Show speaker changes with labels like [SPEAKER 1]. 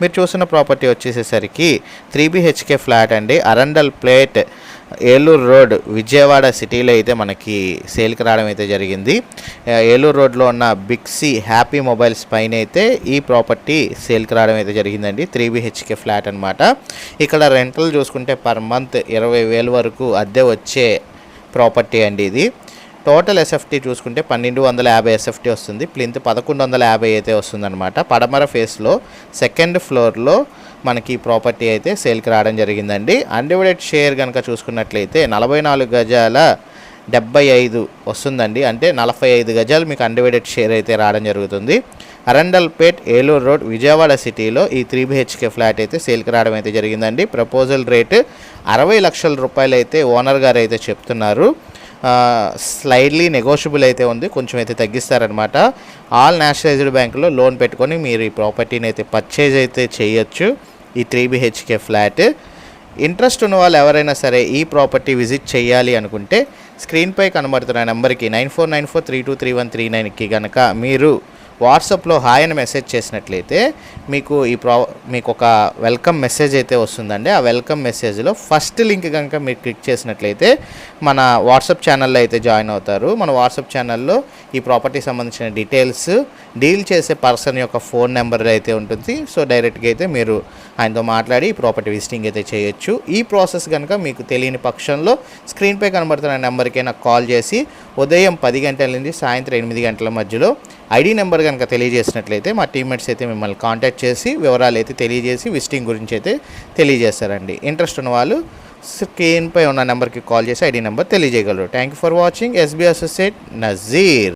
[SPEAKER 1] మీరు చూస్తున్న property వచ్చేసేసరికి 3 BHK flat అండి. అరండల్ ప్లేట్, ఏలూరు రోడ్, విజయవాడ సిటీలో అయితే మనకి సేల్కి రావడం అయితే జరిగింది. ఏలూరు రోడ్లో ఉన్న బిగ్ సి హ్యాపీ మొబైల్స్ పైన అయితే ఈ ప్రాపర్టీ సేల్కి రావడం అయితే జరిగిందండి. 3 BHK ఫ్లాట్ అనమాట. ఇక్కడ రెంటల్ చూసుకుంటే పర్ మంత్ 20,000 వరకు అద్దె వచ్చే ప్రాపర్టీ అండి ఇది. టోటల్ ఎస్ఎఫ్టీ చూసుకుంటే 1250 ఎస్ఎఫ్టీ వస్తుంది. ప్లింత్ 1150 అయితే వస్తుందన్నమాట. పడమర ఫేస్లో సెకండ్ ఫ్లోర్లో మనకి ప్రాపర్టీ అయితే సేల్కి రావడం జరిగిందండి. అన్డివైడెడ్ షేర్ కనుక చూసుకున్నట్లయితే 44 గజాల 75 వస్తుందండి. అంటే 45 గజాలు మీకు అన్డివైడెడ్ షేర్ అయితే రావడం జరుగుతుంది. అరండల్పేట్, ఏలూరు రోడ్, విజయవాడ సిటీలో ఈ 3 BHK ఫ్లాట్ అయితే సేల్కి రావడం అయితే జరిగిందండి. ప్రపోజల్ రేటు 60 లక్షల రూపాయలు అయితే ఓనర్ గారు అయితే చెప్తున్నారు. స్లైడ్లీ నెగోషియబుల్ అయితే ఉంది, కొంచెం అయితే తగ్గిస్తారనమాట. ఆల్ నేషనలైజ్డ్ బ్యాంకులో లోన్ పెట్టుకొని మీరు ఈ ప్రాపర్టీని అయితే పర్చేజ్ అయితే చేయొచ్చు. ఈ 3 BHK ఫ్లాట్ ఇంట్రెస్ట్ ఉన్న వాళ్ళు ఎవరైనా సరే ఈ ప్రాపర్టీ విజిట్ చేయాలి అనుకుంటే స్క్రీన్పై కనబడుతున్న నెంబర్కి 9494323139కి కనుక మీరు వాట్సాప్లో హాయ్ అని మెసేజ్ చేసినట్లయితే మీకు మీకు ఒక వెల్కమ్ మెసేజ్ అయితే వస్తుందండి. ఆ వెల్కమ్ మెసేజ్లో ఫస్ట్ లింక్ కనుక మీరు క్లిక్ చేసినట్లయితే మన వాట్సాప్ ఛానల్లో అయితే జాయిన్ అవుతారు. మన వాట్సాప్ ఛానల్లో ఈ ప్రాపర్టీకి సంబంధించిన డీటెయిల్స్, డీల్ చేసే పర్సన్ యొక్క ఫోన్ నెంబర్ అయితే ఉంటుంది. సో డైరెక్ట్గా అయితే మీరు ఆయనతో మాట్లాడి ఈ ప్రాపర్టీ విజిటింగ్ అయితే చేయొచ్చు. ఈ ప్రాసెస్ కనుక మీకు తెలియని పక్షంలో స్క్రీన్పై కనబడుతున్న నెంబర్కి నాకు కాల్ చేసి ఉదయం 10 గంటల నుంచి సాయంత్రం 8 గంటల మధ్యలో ఐడి నెంబర్ కనుక తెలియజేసినట్లయితే మా టీమ్మేట్స్ అయితే మిమ్మల్ని కాంటాక్ట్ చేసి వివరాలు అయితే తెలియజేసి విజిటింగ్ గురించి అయితే తెలియజేస్తారండి. ఇంట్రెస్ట్ ఉన్న వాళ్ళు స్క్రీన్పై ఉన్న నెంబర్కి కాల్ చేసి ఐడి నెంబర్ తెలియజేయగలరు. Thank you for watching. SB associate Nazir.